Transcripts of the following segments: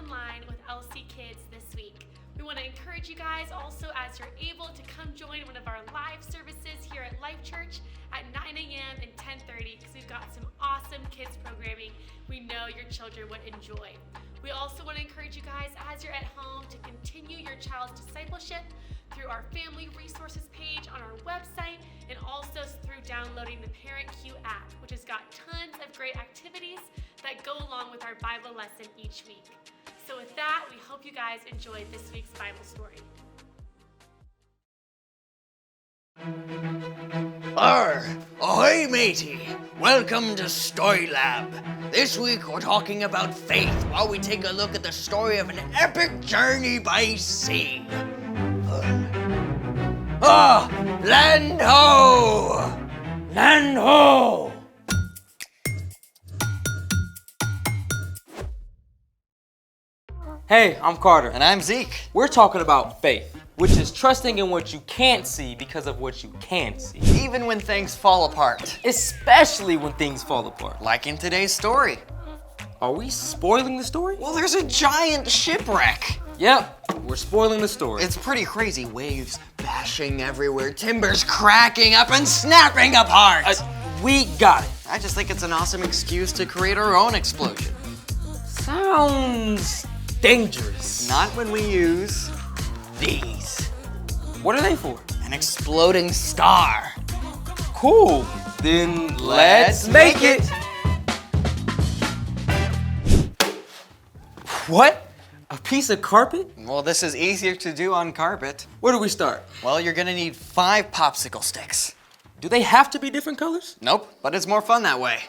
online with LCKids this week. We want to encourage you guys also as you're able to come join one of our live services here at LifeChurch at 9 a.m. and 10:30 because we've got some awesome kids programming we know your children would enjoy. We also want to encourage you guys as you're at home to continue your child's discipleship through our family resources page on our website and also through downloading the Parent Q app, which has got tons of great activities that go along with our Bible lesson each week. So with that, we hope you guys enjoyed this week's Bible story. Ahoy matey! Welcome to Story Lab. This week we're talking about faith while we take a look at the story of an epic journey by sea. Land ho! Land ho! Hey, I'm Carter. And I'm Zeke. We're talking about faith, which is trusting in what you can't see because of what you can see. Even when things fall apart. Especially when things fall apart. Like in today's story. Are we spoiling the story? Well, there's a giant shipwreck. Yep, we're spoiling the story. It's pretty crazy. Waves bashing everywhere, timbers cracking up and snapping apart. We got it. I just think it's an awesome excuse to create our own explosion. Sounds dangerous. Not when we use these. What are they for? An exploding star. Cool. Then let's make it. What? A piece of carpet? Well, this is easier to do on carpet. Where do we start? Well, you're gonna need 5 popsicle sticks. Do they have to be different colors? Nope, but it's more fun that way.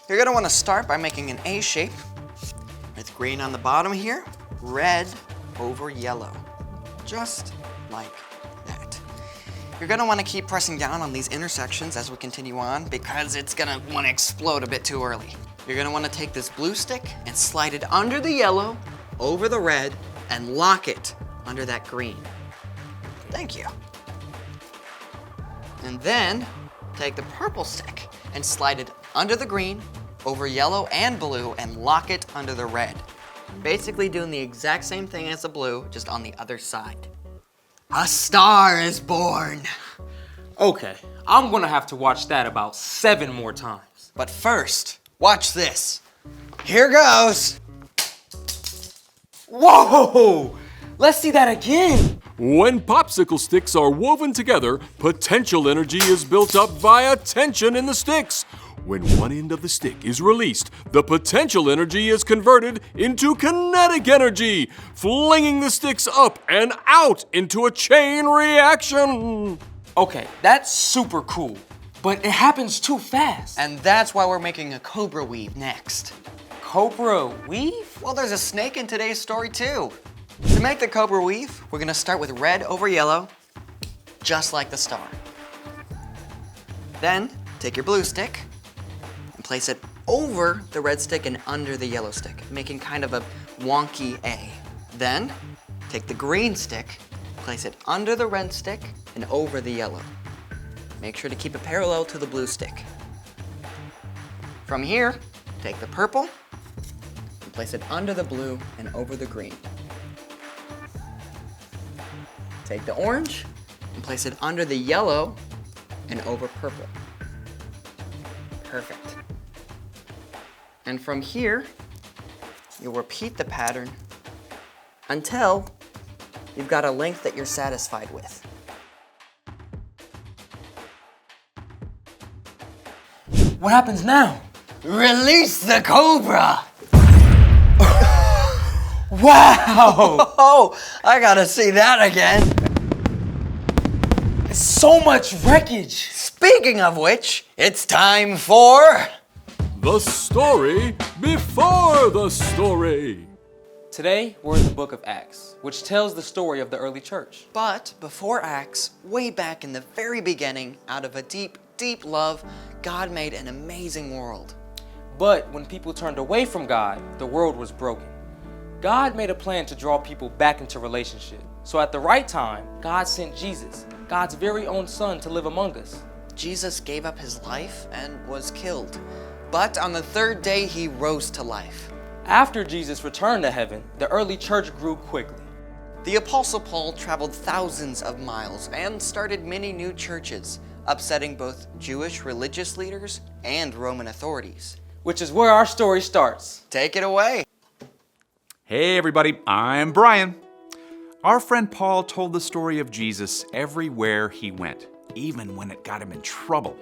You're gonna wanna start by making an A shape with green on the bottom here, red over yellow. Just like that. You're gonna wanna keep pressing down on these intersections as we continue on because it's gonna wanna explode a bit too early. You're gonna wanna take this blue stick and slide it under the yellow, over the red, and lock it under that green. Thank you. And then take the purple stick and slide it under the green, over yellow and blue, and lock it under the red. Basically doing the exact same thing as the blue, just on the other side. A star is born. Okay, I'm gonna have to watch that about 7 more times. But first, watch this. Here goes. Whoa! Let's see that again. When popsicle sticks are woven together, potential energy is built up via tension in the sticks. When one end of the stick is released, the potential energy is converted into kinetic energy, flinging the sticks up and out into a chain reaction. Okay, that's super cool, but it happens too fast. And that's why we're making a cobra weave next. Cobra weave? Well, there's a snake in today's story too. To make the cobra weave, we're gonna start with red over yellow, just like the star. Then, take your blue stick and place it over the red stick and under the yellow stick, making kind of a wonky A. Then, take the green stick, place it under the red stick and over the yellow. Make sure to keep it parallel to the blue stick. From here, take the purple and place it under the blue and over the green. Take the orange and place it under the yellow and over purple. Perfect. And from here, you'll repeat the pattern until you've got a length that you're satisfied with. What happens now? Release the cobra! Wow! Oh, I gotta see that again. So much wreckage. Speaking of which, it's time for The story before the story. Today, we're in the book of Acts, which tells the story of the early church. But before Acts, way back in the very beginning, out of a deep, deep love, God made an amazing world. But when people turned away from God, the world was broken. God made a plan to draw people back into relationship. So at the right time, God sent Jesus, God's very own son, to live among us. Jesus gave up his life and was killed. But on the 3rd day, he rose to life. After Jesus returned to heaven, the early church grew quickly. The Apostle Paul traveled thousands of miles and started many new churches, upsetting both Jewish religious leaders and Roman authorities. Which is where our story starts. Take it away. Hey everybody, I'm Brian. Our friend Paul told the story of Jesus everywhere he went, even when it got him in trouble.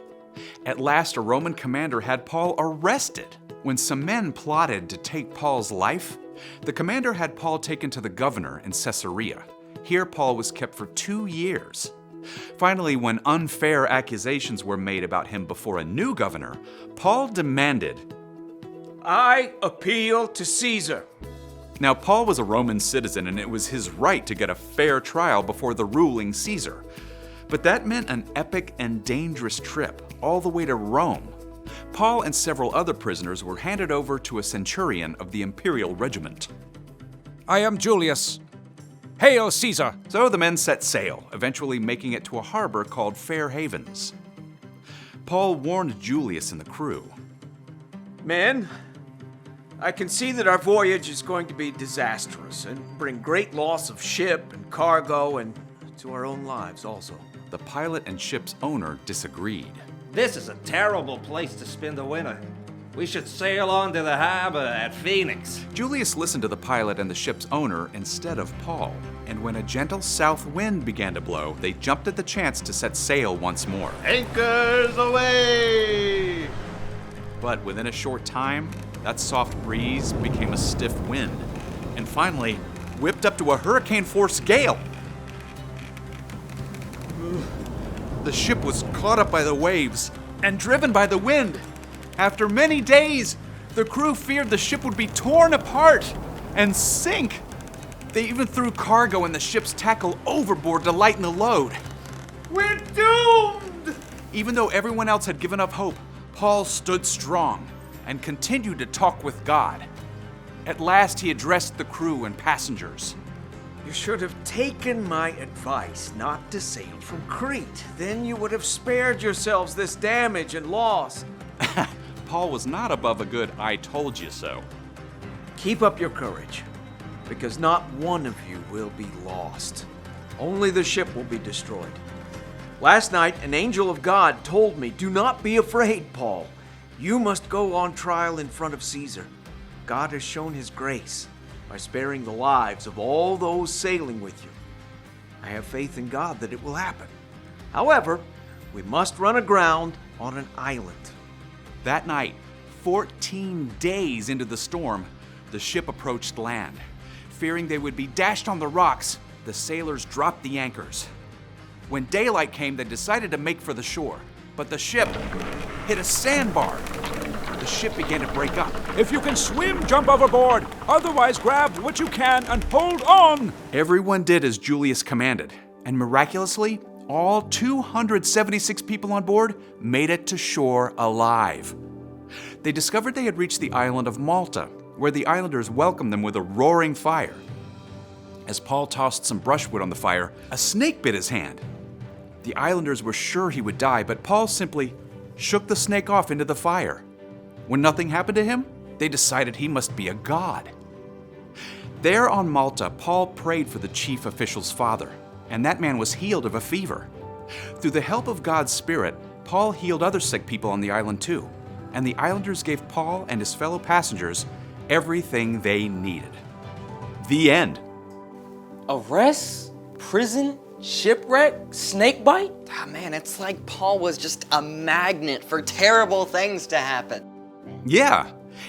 At last, a Roman commander had Paul arrested. When some men plotted to take Paul's life, the commander had Paul taken to the governor in Caesarea. Here Paul was kept for 2 years. Finally, when unfair accusations were made about him before a new governor, Paul demanded, "I appeal to Caesar." Now, Paul was a Roman citizen, and it was his right to get a fair trial before the ruling Caesar. But that meant an epic and dangerous trip all the way to Rome. Paul and several other prisoners were handed over to a centurion of the imperial regiment. "I am Julius. Hail Caesar!" So the men set sail, eventually making it to a harbor called Fair Havens. Paul warned Julius and the crew. Men, I can see that our voyage is going to be disastrous and bring great loss of ship and cargo and to our own lives also. The pilot and ship's owner disagreed. This is a terrible place to spend the winter. We should sail on to the harbor at Phoenix. Julius listened to the pilot and the ship's owner instead of Paul, and when a gentle south wind began to blow, they jumped at the chance to set sail once more. Anchors away! But within a short time, that soft breeze became a stiff wind, and finally whipped up to a hurricane-force gale. The ship was caught up by the waves and driven by the wind. After many days, the crew feared the ship would be torn apart and sink. They even threw cargo and the ship's tackle overboard to lighten the load. We're doomed! Even though everyone else had given up hope, Paul stood strong and continued to talk with God. At last, he addressed the crew and passengers. You should have taken my advice not to sail from Crete. Then you would have spared yourselves this damage and loss. Paul was not above a good "I told you so." Keep up your courage, because not one of you will be lost. Only the ship will be destroyed. Last night, an angel of God told me, "Do not be afraid, Paul. You must go on trial in front of Caesar. God has shown his grace by sparing the lives of all those sailing with you. I have faith in God that it will happen. However, we must run aground on an island." That night, 14 days into the storm, the ship approached land. Fearing they would be dashed on the rocks, the sailors dropped the anchors. When daylight came, they decided to make for the shore, but the ship hit a sandbar. The ship began to break up. "If you can swim, jump overboard. Otherwise, grab what you can and hold on." Everyone did as Julius commanded, and miraculously, all 276 people on board made it to shore alive. They discovered they had reached the island of Malta, where the islanders welcomed them with a roaring fire. As Paul tossed some brushwood on the fire, a snake bit his hand. The islanders were sure he would die, but Paul simply shook the snake off into the fire. When nothing happened to him, they decided he must be a god. There on Malta, Paul prayed for the chief official's father, and that man was healed of a fever. Through the help of God's Spirit, Paul healed other sick people on the island too, and the islanders gave Paul and his fellow passengers everything they needed. The end. Arrest, prison, shipwreck, snake bite? Ah, man, it's like Paul was just a magnet for terrible things to happen. Yeah.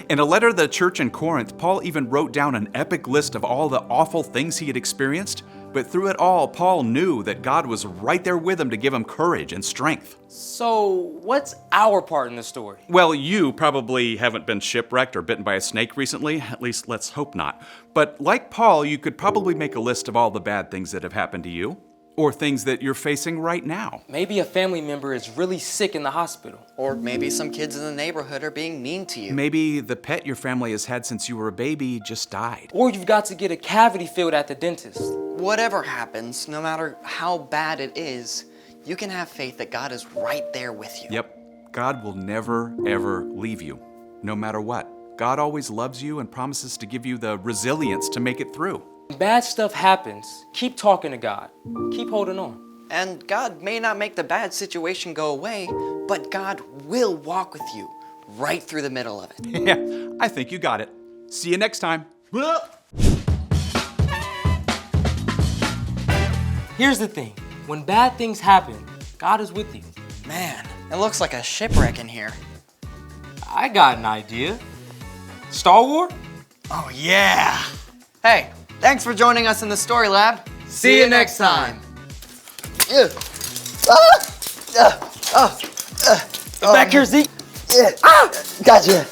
In a letter to the church in Corinth, Paul even wrote down an epic list of all the awful things he had experienced, but through it all, Paul knew that God was right there with him to give him courage and strength. So, what's our part in the story? Well, you probably haven't been shipwrecked or bitten by a snake recently, at least let's hope not. But like Paul, you could probably make a list of all the bad things that have happened to you, or things that you're facing right now. Maybe a family member is really sick in the hospital. Or maybe some kids in the neighborhood are being mean to you. Maybe the pet your family has had since you were a baby just died. Or you've got to get a cavity filled at the dentist. Whatever happens, no matter how bad it is, you can have faith that God is right there with you. Yep, God will never, ever leave you, no matter what. God always loves you and promises to give you the resilience to make it through. When bad stuff happens, keep talking to God. Keep holding on. And God may not make the bad situation go away, but God will walk with you right through the middle of it. Yeah, I think you got it. See you next time. Here's the thing. When bad things happen, God is with you. Man, it looks like a shipwreck in here. I got an idea. Star Wars? Oh yeah! Hey, thanks for joining us in the Story Lab. See you next time. Yeah. Get back here, Zeke. Yeah. Gotcha.